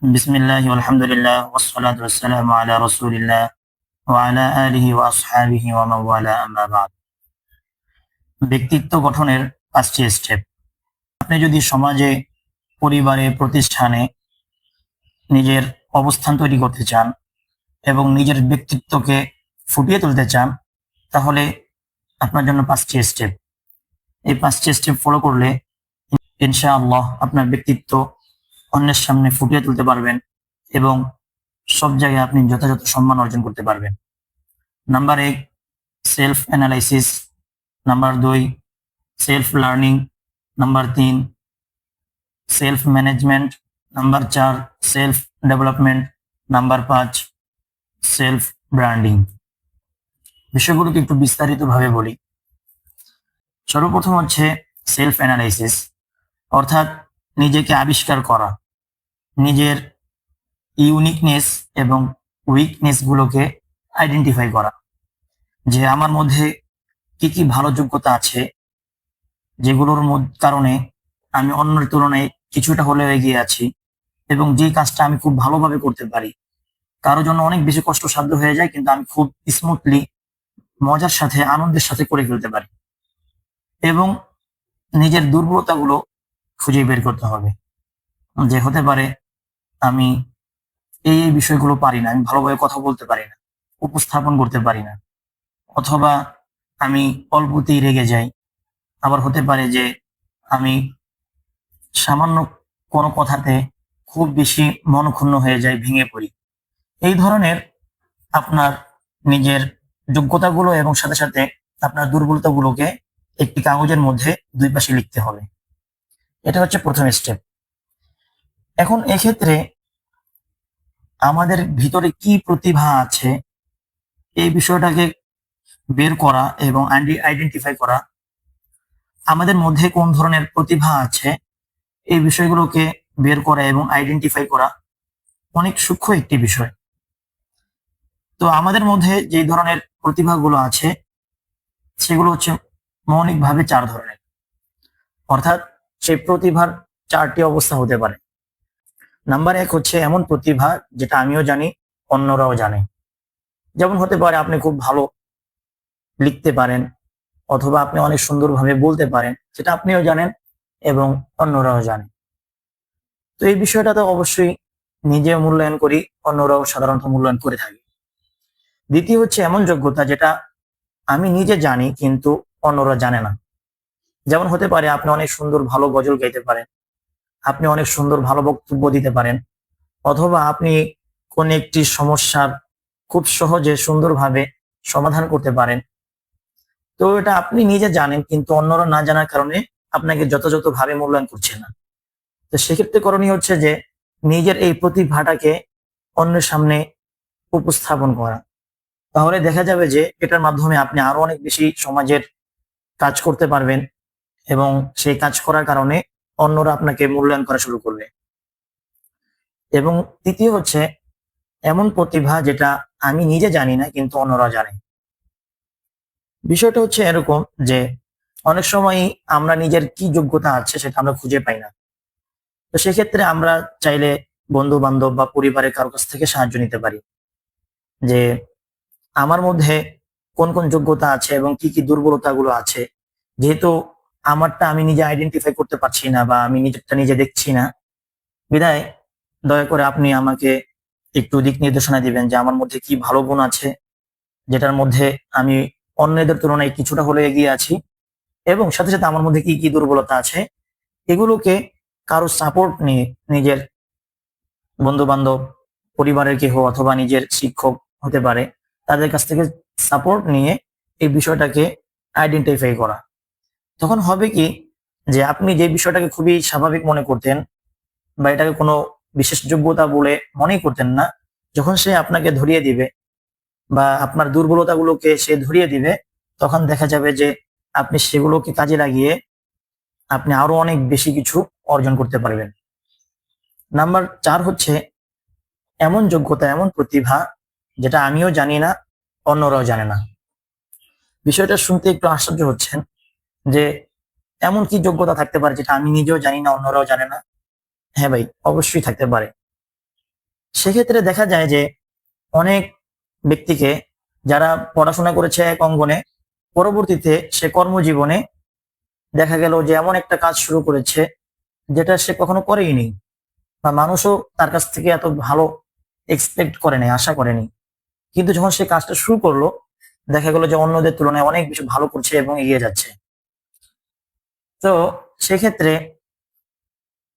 বিসমিল্লাহি আলহামদুলিল্লাহ ওয়াসসালাতু ওয়াসসালামু আলা রাসূলিল্লাহ ওয়া আলা আলিহি ওয়া আসহাবিহি ওয়া মান ওয়ালা আম্মা বা'দ। ব্যক্তিত্ব গঠনের ৫টি স্টেপ। আপনি যদি সমাজে, পরিবারে, প্রতিষ্ঠানে নিজের অবস্থান তৈরি করতে চান এবং নিজের ব্যক্তিত্বকে ফুটিয়ে তুলতে চান, তাহলে আপনার জন্য ৫টি স্টেপ। এই ৫টি স্টেপ ফলো করলে ইনশাআল্লাহ আপনার ব্যক্তিত্ব অন্যের সামনে ফুটিয়ে তুলতে পারবেন এবং সব জায়গায় আপনি যথাযথ সম্মান অর্জন করতে পারবেন। Number ১, self analysis. Number ২, self learning. Number ৩, self management. Number ৪, self development. Number ৫, self branding. বিষয়গুলোকে একটু বিস্তারিতভাবে বলি। সর্বপ্রথম হচ্ছে সেলফ অ্যানালাইসিস, অর্থাৎ নিজেকে আবিষ্কার করা, নিজের ইউনিকনেস এবং উইকনেস গুলোকে আইডেন্টিফাই করা, যে আমার মধ্যে কি কি ভালো যোগ্যতা আছে, যেগুলোর কারণে আমি অন্যের তুলনায় কিছুটা হলেও এগিয়ে আছি এবং যে কাজটা আমি খুব ভালোভাবে করতে পারি, কারোর জন্য অনেক বেশি কষ্টসাধ্য হয়ে যায় কিন্তু আমি খুব স্মুথলি, মজার সাথে, আনন্দের সাথে করে ফেলতে পারি। এবং নিজের দুর্বলতাগুলো খুঁজে বের করতে হবে, যে হতে পারে আমি এই বিষয়গুলো পারি না, আমি ভালোভাবে কথা বলতে পারি না, উপস্থাপন করতে পারি না, অথবা আমি অল্পতেই রেগে যাই। আবার হতে পারে যে আমি সামান্য কোনো কথাতে খুব বেশি মনক্ষুণ্ণ হয়ে যাই, ভেঙে পড়ি। এই ধরনের আপনার নিজের যোগ্যতাগুলো এবং সাথে সাথে আপনার দুর্বলতাগুলোকে একটি কাগজের মধ্যে দুই পাশে লিখতে হবে। এটা হচ্ছে প্রথম স্টেপ। এখন এক্ষেত্রে আমাদের ভিতরে কি প্রতিভা আছে এই বিষয়টাকে বের করা এবং আইডেন্টিফাই করা, আমাদের মধ্যে কোন ধরনের প্রতিভা আছে এই বিষয়গুলোকে বের করা এবং আইডেন্টিফাই করা অনেক সূক্ষ্ম একটি বিষয়। তো আমাদের মধ্যে যে ধরনের প্রতিভাগুলো আছে সেগুলো হচ্ছে মৌলিকভাবে ৪ ধরনের, অর্থাৎ সেই প্রতিভার ৪টি অবস্থা হতে পারে। নাম্বার ১ হচ্ছে এমন প্রতিভা যেটা আমিও জানি, অন্যরাও জানে। যেমন হতে পারে আপনি খুব ভালো লিখতে পারেন, অথবা আপনি অনেক সুন্দরভাবে বলতে পারেন, সেটা আপনিও জানেন এবং অন্যরাও জানে। তো এই বিষয়টা তো অবশ্যই নিজে মূল্যায়ন করি, অন্যরাও সাধারণত মূল্যায়ন করে থাকে। দ্বিতীয় হচ্ছে এমন যোগ্যতা যেটা আমি নিজে জানি কিন্তু অন্যরা জানে না। যেমন হতে পারে আপনি অনেক সুন্দর ভালো গজল গাইতে পারেন, আপনি অনেক সুন্দর ভালো বক্তব্য দিতে পারেন, অথবা আপনি কোন একটি সমস্যার খুব সহজে সুন্দরভাবে সমাধান করতে পারেন। তো এটা আপনি নিজে জানেন কিন্তু অন্যরা না জানার কারণে আপনাকে যথাযথভাবে মূল্যায়ন করছে না। তো সেক্ষেত্রে করণীয় হচ্ছে যে নিজের এই প্রতিভাটাকে অন্যের সামনে উপস্থাপন করা। তাহলে দেখা যাবে যে এটার মাধ্যমে আপনি আরো অনেক বেশি সমাজের কাজ করতে পারবেন এবং সেই কাজ করার কারণে অন্যরা আপনাকে মূল্যায়ন করা শুরু করবে। এবং তৃতীয় হচ্ছে এমন প্রতিভা যেটা আমি নিজে জানি না কিন্তু অন্যরা জানে। বিষয়টা হচ্ছে এরকম যে অনেক সময়ই আমরা নিজের কি যোগ্যতা আছে সেটা আমরা খুঁজে পাই না। তো সেক্ষেত্রে আমরা চাইলে বন্ধু বান্ধব বা পরিবারের কারো কাছ থেকে সাহায্য নিতে পারি, যে আমার মধ্যে কোন কোন যোগ্যতা আছে এবং কি কি দুর্বলতাগুলো আছে। যেহেতু আমারটা আমি নিজে আইডেন্টিফাই করতে পারছি না বা আমি নিজেরটা নিজে দেখছি না, বিধায় দয়া করে আপনি আমাকে একটু দিক নির্দেশনা দিবেন যে আমার মধ্যে কি ভালো গুণ আছে, যেটার মধ্যে আমি অন্যদের তুলনায় কিছুটা হলেও এগিয়ে আছি, এবং সাথে সাথে আমার মধ্যে কি কি দুর্বলতা আছে। এগুলোকে কারো সাপোর্ট নিয়ে, নিজের বন্ধু বান্ধব, পরিবারের কেহ অথবা নিজের শিক্ষক হতে পারে, তাদের কাছ থেকে সাপোর্ট নিয়ে এই বিষয়টাকে আইডেন্টিফাই করা। তখন হবে কি, যে আপনি যে বিষয়টাকে খুবই স্বাভাবিক মনে করতেন বা এটাকে কোনো বিশেষ যোগ্যতা বলে মনেই করতেন না, যখন সে আপনাকে ধরিয়ে দিবে বা আপনার দুর্বলতাগুলোকে সে ধরিয়ে দিবে, তখন দেখা যাবে যে আপনি সেগুলোকে কাজে লাগিয়ে আপনি আরো অনেক বেশি কিছু অর্জন করতে পারবেন। নাম্বার ৪ হচ্ছে এমন যোগ্যতা, এমন প্রতিভা যেটা আমিও জানি না, অন্যরাও জানে না। বিষয়টা শুনতে একটু আশ্চর্য হচ্ছেন যে এমন কি যোগ্যতা থাকতে পারে যেটা আমি নিজেও জানি না, অন্যরাও জানে না? হ্যাঁ ভাই, অবশ্যই থাকতে পারে। সেক্ষেত্রে দেখা যায় যে অনেক ব্যক্তিকে যারা পড়াশোনা করেছে এক অঙ্গনে, পরবর্তীতে সে কর্মজীবনে দেখা গেল যে এমন একটা কাজ শুরু করেছে যেটা সে কখনো করেইনি, বা মানুষও তার কাছ থেকে এত ভালো এক্সপেক্ট করে নাই, আশা করেনি। কিন্তু যখন সে কাজটা শুরু করলো, দেখা গেল যে অন্যদের তুলনায় অনেক বেশি ভালো করছে এবং এগিয়ে যাচ্ছে। তো সেক্ষেত্রে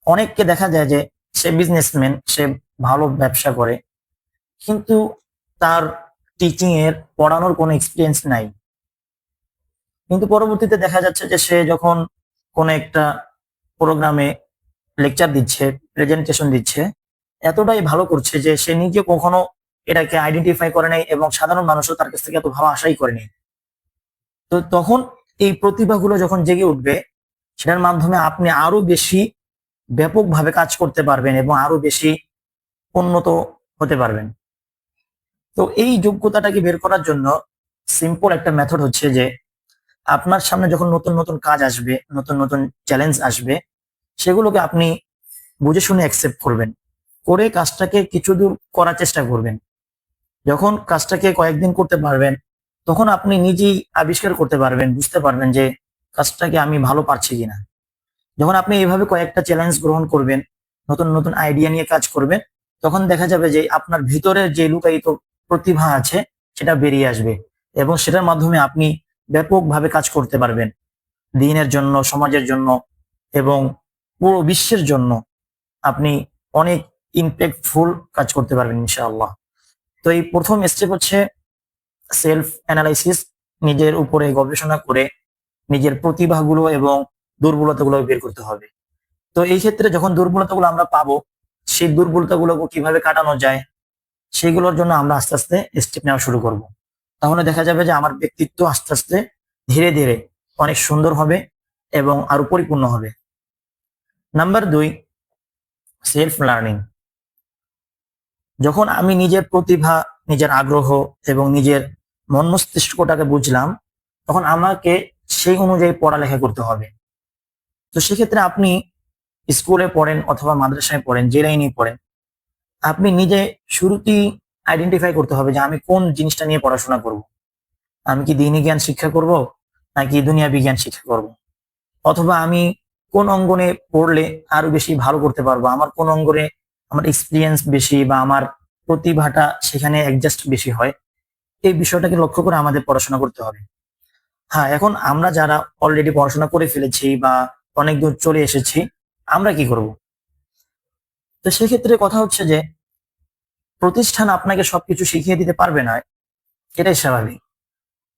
অনেককে দেখা যায় যে সে বিজনেসম্যান, সে ভালো ব্যবসা করে, কিন্তু তার টিচিং এর, পড়ানোর কোনো এক্সপিরিয়েন্স নাই। কিন্তু পরবর্তীতে দেখা যাচ্ছে যে সে যখন কোনো একটা প্রোগ্রামে লেকচার দিচ্ছে, প্রেজেন্টেশন দিচ্ছে, এতটাই ভালো করছে যে সে নিজে কখনো এটাকে আইডেন্টিফাই করে নাই এবং সাধারণ মানুষও তার কাছ থেকে এত ভালো আশাই করেনি। তো তখন এই প্রতিভাগুলো যখন জেগে উঠবে, সেটার মাধ্যমে আপনি আরো বেশি ব্যাপকভাবে কাজ করতে পারবেন এবং আরো বেশি উন্নত হতে পারবেন। তো এই যোগ্যতাটাকে বের করার জন্য সিম্পল একটা মেথড হচ্ছে যে আপনার সামনে যখন নতুন নতুন কাজ আসবে, নতুন নতুন চ্যালেঞ্জ আসবে, সেগুলোকে আপনি বুঝে শুনে অ্যাকসেপ্ট করবেন, করে কাজটাকে কিছু দূর করার চেষ্টা করবেন। যখন কাজটাকে কয়েকদিন করতে পারবেন, তখন আপনি নিজেই আবিষ্কার করতে পারবেন, বুঝতে পারবেন যে কাজটাকে আমি ভালো পারছি কিনা। যখন আপনি এইভাবে কয়েকটা চ্যালেঞ্জ গ্রহণ করবেন, নতুন নতুন আইডিয়া নিয়ে কাজ করবেন, তখন দেখা যাবে যে আপনার ভিতরের যে লুকায়িত প্রতিভা আছে সেটা বেরিয়ে আসবে এবং সেটার মাধ্যমে আপনি ব্যাপকভাবে কাজ করতে পারবেন দিনের জন্য, সমাজের জন্য এবং পুরো বিশ্বের জন্য। আপনি অনেক ইম্প্যাক্টফুল কাজ করতে পারবেন ইনশাআল্লাহ। তো এই প্রথম স্টেপ হচ্ছে সেলফ অ্যানালাইসিস, নিজের উপরে গবেষণা করে নিজের প্রতিভাগুলো এবং দুর্বলতাগুলো বের করতে হবে। তো এই ক্ষেত্রে যখন দুর্বলতাগুলো আমরা পাবো, সেই দুর্বলতাগুলো কিভাবে কাটানো যায় সেগুলোর জন্য আমরা আস্তে আস্তে স্টেপ নেওয়া শুরু করব। তাহলে দেখা যাবে যে আমার ব্যক্তিত্ব আস্তে আস্তে ধীরে ধীরে অনেক সুন্দর হবে এবং আরো পরিপূর্ণ হবে। Number 2, self learning. যখন আমি নিজের প্রতিভা, নিজের আগ্রহ এবং নিজের মন মস্তিষ্কটাকে বুঝলাম, তখন আমাকে সেই অনুযায়ী পড়ালেখা করতে হবে। তো সেক্ষেত্রে আপনি স্কুলে পড়েন অথবা মাদ্রাসায় পড়েন, যে লাইনেই পড়েন, আপনি নিজে শুরুতেই আইডেন্টিফাই করতে হবে যে আমি কোন জিনিসটা নিয়ে পড়াশোনা করব। আমি কি দ্বীনি জ্ঞান শিক্ষা করব নাকি দুনিয়াবি জ্ঞান শিক্ষা করব, অথবা আমি কোন অঙ্গনে পড়লে আরো বেশি ভালো করতে পারবো, আমার কোন অঙ্গনে আমার এক্সপিরিয়েন্স বেশি বা আমার প্রতিভাটা সেখানে অ্যাডজাস্ট বেশি হয়। এই বিষয়টাকে লক্ষ্য করে আমাদের পড়াশোনা করতে হবে। হ্যাঁ, এখন আমরা যারা অলরেডি পড়াশোনা করে ফেলেছি বা অনেক দূর চলে এসেছি, আমরা কি করব? তো সেক্ষেত্রে কথা হচ্ছে যে প্রতিষ্ঠান আপনাকে সবকিছু শিখিয়ে দিতে পারবে না, এটাই স্বাভাবিক।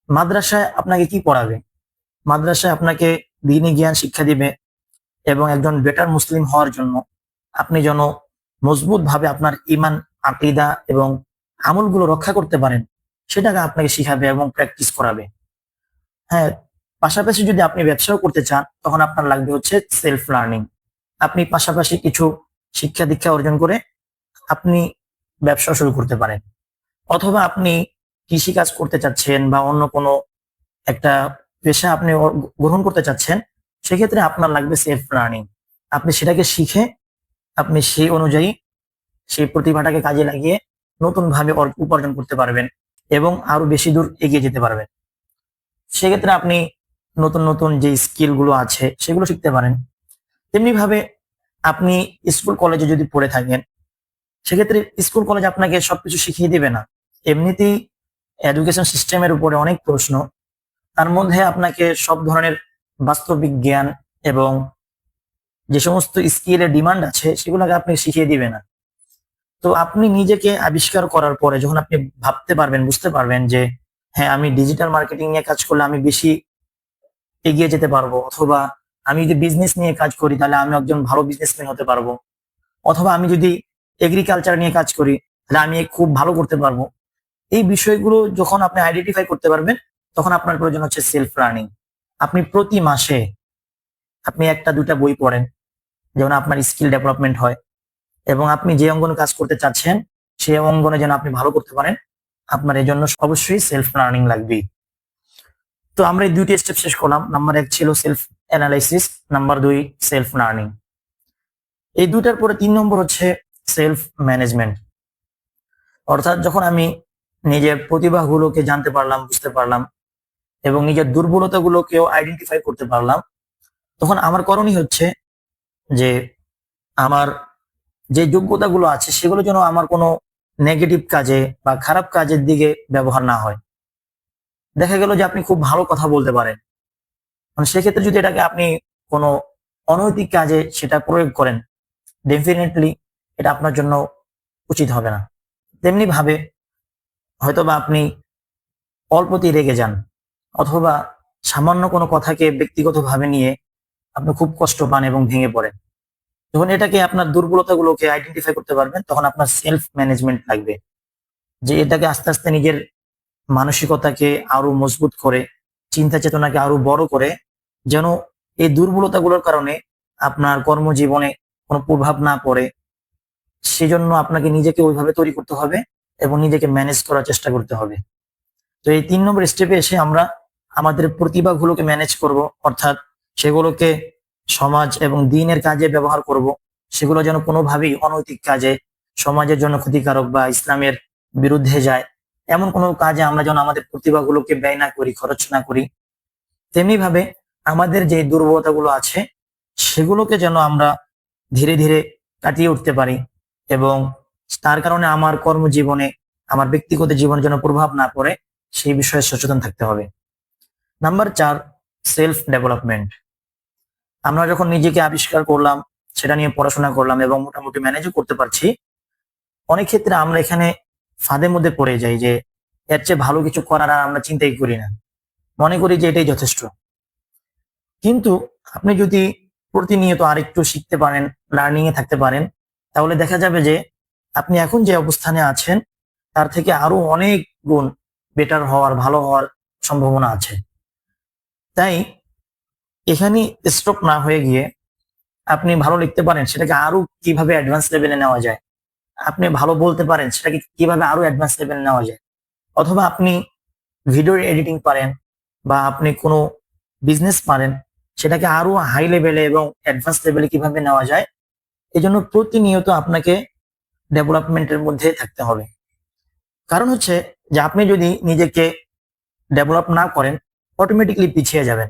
মাদ্রাসায় আপনাকে কি পড়াবে? মাদ্রাসায় আপনাকে দ্বীনি জ্ঞান শিক্ষা দিবে এবং একজন বেটার মুসলিম হওয়ার জন্য আপনি যেন মজবুত ভাবে আপনার ইমান, আকীদা এবং আমলগুলো রক্ষা করতে পারেন, সেটাকে আপনাকে শিখাবে এবং প্র্যাকটিস করাবে। হ্যাঁ, পাশাপাশি যদি আপনি ব্যবসাও করতে চান, তখন আপনার লাগবে হচ্ছে সেলফ লার্নিং। আপনি পাশাপাশি কিছু শিক্ষা দীক্ষা অর্জন করে আপনি ব্যবসা শুরু করতে পারেন, অথবা আপনি কৃষিকাজ করতে চাচ্ছেন বা অন্য কোনো একটা পেশা আপনি গ্রহণ করতে চাচ্ছেন, সেক্ষেত্রে আপনার লাগবে সেলফ লার্নিং। আপনি সেটাকে শিখে আপনি সেই অনুযায়ী সেই প্রতিভাটাকে কাজে লাগিয়ে নতুন ভাবে উপার্জন করতে পারবেন এবং আরো বেশি দূর এগিয়ে যেতে পারবেন। সেক্ষেত্রে আপনি নতুন নতুন যে স্কিল গুলো আছে সেগুলো শিখতে পারেন। তেমনি ভাবে আপনি স্কুল কলেজে যদি পড়ে থাকেন, সেক্ষেত্রে স্কুল কলেজ আপনাকে সবকিছু শিখিয়ে দিবে না। এমনিতেই এডুকেশন সিস্টেমের উপরে অনেক প্রশ্ন, তার মধ্যে আপনাকে সব ধরনের বাস্তবিক জ্ঞান এবং যে সমস্ত স্কিলের ডিমান্ড আছে সেগুলোকে আপনি শিখিয়ে দিবে না। তো আপনি নিজেকে আবিষ্কার করার পরে যখন আপনি ভাবতে পারবেন, বুঝতে পারবেন যে হ্যাঁ, আমি ডিজিটাল মার্কেটিং নিয়ে কাজ করলে আমি বেশি এগিয়ে যেতে পারবো, অথবা আমি যদি বিজনেস নিয়ে কাজ করি তাহলে আমি একজন ভালো বিজনেসম্যান হতে পারবো, অথবা আমি যদি এগ্রিকালচার নিয়ে কাজ করি তাহলে আমি খুব ভালো করতে পারবো। এই বিষয়গুলো যখন আপনি আইডেন্টিফাই করতে পারবেন, তখন আপনার প্রয়োজন হচ্ছে সেলফ লার্নিং। আপনি প্রতি মাসে আপনি 1টা 2টা বই পড়েন, যেমন আপনার স্কিল ডেভেলপমেন্ট হয় এবং আপনি যে অঙ্গনে কাজ করতে চাচ্ছেন সেই অঙ্গনে যেন আপনি ভালো করতে পারেন, আপনার এই জন্য অবশ্যই সেলফ লার্নিং লাগবে। তো আমরা এই 2টি স্টেপ শেষ করলাম। নাম্বার 1 ছিল self analysis, number 2 self learning. এই 2টার পরে 3 নম্বর হচ্ছে সেলফ ম্যানেজমেন্ট। অর্থাৎ যখন আমি নিজের প্রতিভাগুলোকে জানতে পারলাম, বুঝতে পারলাম এবং নিজের দুর্বলতাগুলোকেও আইডেন্টিফাই করতে পারলাম, তখন আমার করণীয় হচ্ছে যে আমার যে যোগ্যতাগুলো আছে সেগুলো যেন আমার কোনো নেগেটিভ কাজে বা খারাপ কাজের দিকে ব্যবহার না হয়। দেখা গেল যে আপনি খুব ভালো কথা বলতে পারেন, মানে সেক্ষেত্রে যদি এটাকে আপনি কোনো অনৈতিক কাজে সেটা প্রয়োগ করেন, ডেফিনেটলি এটা আপনার জন্য উচিত হবে না। তেমনি ভাবে হয়তোবা আপনি অল্পতেই রেগে যান, অথবা সামান্য কোনো কথাকে ব্যক্তিগতভাবে নিয়ে আপনি খুব কষ্ট পান এবং ভেঙে পড়েন। যখন এটাকে আপনার দুর্বলতাগুলোকে আইডেন্টিফাই করতে পারবেন, তখন আপনার সেলফ ম্যানেজমেন্ট লাগবে, যে এটাকে আস্তে আস্তে নিজের মানসিকতাকে আরো মজবুত করে, চিন্তা চেতনাকে আরো বড় করে, যেন এই দুর্বলতাগুলোর কারণে আপনার কর্মজীবনে কোনো প্রভাব না পড়ে, সেজন্য আপনাকে নিজেকে ওইভাবে তৈরি করতে হবে এবং নিজেকে ম্যানেজ করার চেষ্টা করতে হবে। তো এই ৩ নম্বর স্টেপে এসে আমরা আমাদের প্রতিভাগুলোকে ম্যানেজ করব, অর্থাৎ সেগুলোকে সমাজ এবং দিনের কাজে ব্যবহার করব। সেগুলো যেন কোনোভাবেই অনৈতিক কাজে, সমাজের জন্য ক্ষতিকারক বা ইসলামের বিরুদ্ধে যায়, এমন কোনো কাজে আমরা যেন আমাদের প্রতিভাগুলোকে ব্যয় না করি, খরচ না করি। তেমনি ভাবে আমাদের যে দুর্বলতাগুলো আছে সেগুলোকে যেন আমরা ধীরে ধীরে কাটিয়ে উঠতে পারি এবং তার কারণে আমার কর্মজীবনে, আমার ব্যক্তিগত জীবনে যেন প্রভাব না পড়ে, সেই বিষয়ে সচেতন থাকতে হবে। Number 4, self development. আমরা যখন নিজেকে আবিষ্কার করলাম, সেটা নিয়ে পড়াশোনা করলাম এবং মোটামুটি ম্যানেজও করতে পারছি, অনেক ক্ষেত্রে আমরা এখানে ফাঁদের মধ্যে পড়ে যাই যে এর চেয়ে ভালো কিছু করার আর আমরা চিন্তাই করি না, মনে করি যে এটাই যথেষ্ট। কিন্তু আপনি যদি প্রতিনিয়ত আরেকটু শিখতে পারেন, লার্নিং এ থাকতে পারেন, তাহলে দেখা যাবে যে আপনি এখন যে অবস্থানে আছেন তার থেকে আরো অনেক গুণ বেটার হওয়ার, ভালো হওয়ার সম্ভাবনা আছে। তাই এখানে স্টপ না হয়ে গিয়ে আপনি ভালো লিখতে পারেন, সেটাকে আরো কিভাবে অ্যাডভান্স লেভেলে নেওয়া যায়, আপনি ভালো বলতে পারেন, সেটাকে কিভাবে আরো অ্যাডভান্স লেভেলে নেওয়া যায়, অথবা আপনি ভিডিও এডিটিং পারেন বা আপনি কোনো বিজনেস পারেন, সেটাকে আরো হাই লেভেলে এবং অ্যাডভান্স লেভেলে কিভাবে নেওয়া যায়, এই জন্য প্রতিনিয়ত আপনাকে ডেভেলপমেন্টের মধ্যে থাকতে হবে। কারণ হচ্ছে যে আপনি যদি নিজেকে ডেভেলপ না করেন, অটোমেটিকলি পিছিয়ে যাবেন।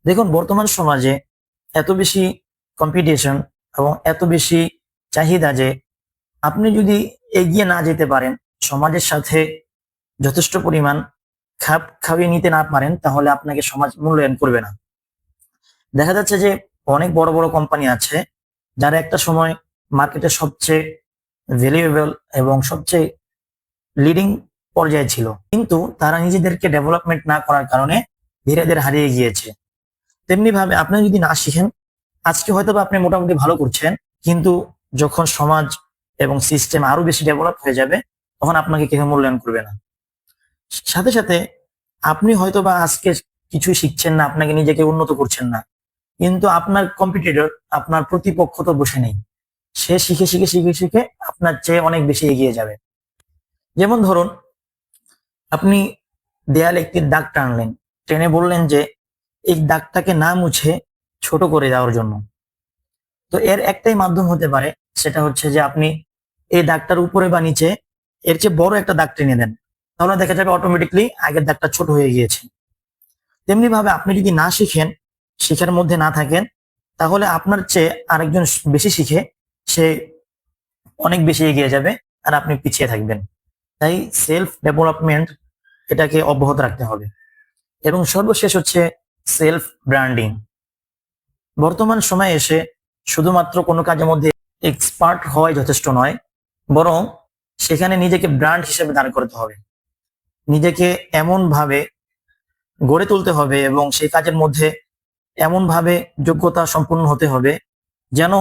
দেখুন, বর্তমান সমাজে এত বেশি কম্পিটিশন এবং এত বেশি চাহিদা যে আপনি যদি এগিয়ে না যেতে পারেন, সমাজের সাথে যথেষ্ট পরিমাণ খাপ খাইয়ে নিতে না পারেন, তাহলে আপনাকে সমাজ মূল্যায়ন করবে না। দেখা যাচ্ছে যে অনেক বড় বড় কোম্পানি আছে যারা একটা সময় মার্কেটের সবচেয়ে ভ্যালুয়েবল এবং সবচেয়ে লিডিং পর্যায়ে ছিল, কিন্তু তারা নিজেদেরকে ডেভেলপমেন্ট না করার কারণে ধীরে ধীরে হারিয়ে গিয়েছে। তেমনি ভাবে আপনি যদি না শিখেন, আজকে হয়তো আপনি মোটামুটি ভালো করছেন, কিন্তু যখন সমাজ এবং সিস্টেম আরো বেশি ডেভেলপ হয়ে যাবে, তখন আপনাকে কেউ মূল্যায়ন করবে না। সাথে সাথে আপনি হয়তোবা আজকে কিছুই শিখছেন না, আপনাকে নিজেকে উন্নত করছেন না, কিন্তু আপনার কম্পিটিটর, আপনার প্রতিপক্ষ তো বসে নেই, সে শিখে শিখে শিখে শিখে আপনার চেয়ে অনেক বেশি এগিয়ে যাবে। যেমন ধরুন, আপনি দেয়ালে একটি দাগ টানলেন, টেনে বললেন যে এই দাগটাকে না মুছে ছোট করে দেওয়ার জন্য। তো এর একটাই মাধ্যম হতে পারে, সেটা হচ্ছে যে আপনি এই দাগটার উপরে বা নিচে এর চেয়ে বড় একটা দাগ টেনে দেন, তাহলে দেখা যাবে অটোমেটিকলি আগের দাগটা ছোট হয়ে গিয়েছে। তেমনি ভাবে আপনি যদি না শিখেন, শিখার মধ্যে না থাকেন, তাহলে আপনার চেয়ে আরেকজন বেশি শিখে সে অনেক বেশি এগিয়ে যাবে আর আপনি পিছিয়ে থাকবেন। তাই সেলফ ডেভেলপমেন্ট, এটাকে অব্যাহত রাখতে হবে। এবং সর্বশেষ হচ্ছে সেলফ ব্র্যান্ডিং। বর্তমান সময়ে এসে শুধুমাত্র কোনো কাজের মধ্যে এক্সপার্ট হওয়াই যথেষ্ট নয়, বরং সেখানে নিজেকে ব্র্যান্ড হিসেবে দাঁড় করতে হবে। নিজেকে এমন ভাবে গড়ে তুলতে হবে এবং সেই কাজের মধ্যে এমন ভাবে যোগ্যতা সম্পন্ন হতে হবে যেন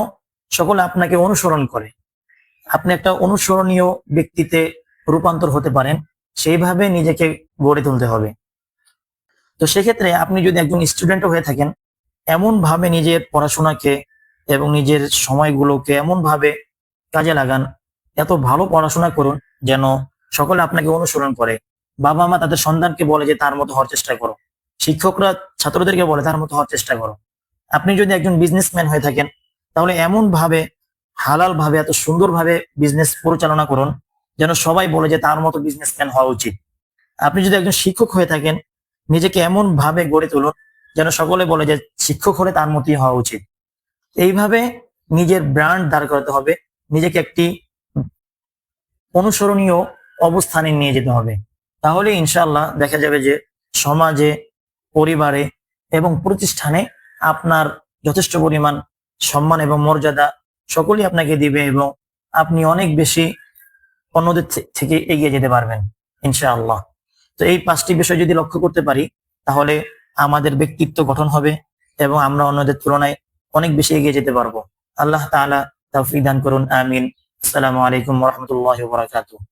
সকলে আপনাকে অনুসরণ করে, আপনি একটা অনুসরণীয় ব্যক্তিতে রূপান্তর হতে পারেন, সেইভাবে নিজেকে গড়ে তুলতে হবে। তো সেক্ষেত্রে আপনি যদি একজন স্টুডেন্টও হয়ে থাকেন, এমন ভাবে নিজের পড়াশোনাকে এবং নিজের সময়গুলোকে এমন ভাবে কাজে লাগান, এত ভালো পড়াশোনা করুন যেন সকলে আপনাকে অনুসরণ করে। বাবা মা তাদের সন্তানকে বলে যে তার মতো হওয়ার চেষ্টা করো, শিক্ষকরা ছাত্রদেরকে বলে তার মতো হওয়ার চেষ্টা করো। আপনি যদি একজন বিজনেসম্যান হয়ে থাকেন, তাহলে এমন ভাবে, হালাল ভাবে, এত সুন্দর ভাবে বিজনেস পরিচালনা করুন যেন সবাই বলে যে তার মতো বিজনেসম্যান হওয়া উচিত। আপনি যদি একজন শিক্ষক হয়ে থাকেন, নিজেকে এমন ভাবে গড়ে তুলুন যেন সকলে বলে যে শিক্ষক হলে তার মতোই হওয়া উচিত। এইভাবে নিজের ব্র্যান্ড দাঁড় করাতে হবে, নিজেকে একটি অনুসরণীয় অবস্থানে নিয়ে যেতে হবে। তাহলে ইনশাআল্লাহ দেখা যাবে যে সমাজে, পরিবারে এবং প্রতিষ্ঠানে আপনার যথেষ্ট পরিমাণ সম্মান এবং মর্যাদা সকলেই আপনাকে দিবে এবং আপনি অনেক বেশি অন্যদের থেকে এগিয়ে যেতে পারবেন ইনশাআল্লাহ। তো এই 5টি বিষয় যদি লক্ষ্য করতে পারি তাহলে আমাদের ব্যক্তিত্ব গঠন হবে এবং আমরা অন্যদের তুলনায় অনেক বেশি এগিয়ে যেতে পারবো। আল্লাহ তাআলা তৌফিক দান করুন, আমিন। আসসালামু আলাইকুম ওয়া রাহমাতুল্লাহি ওয়া বারাকাতুহু।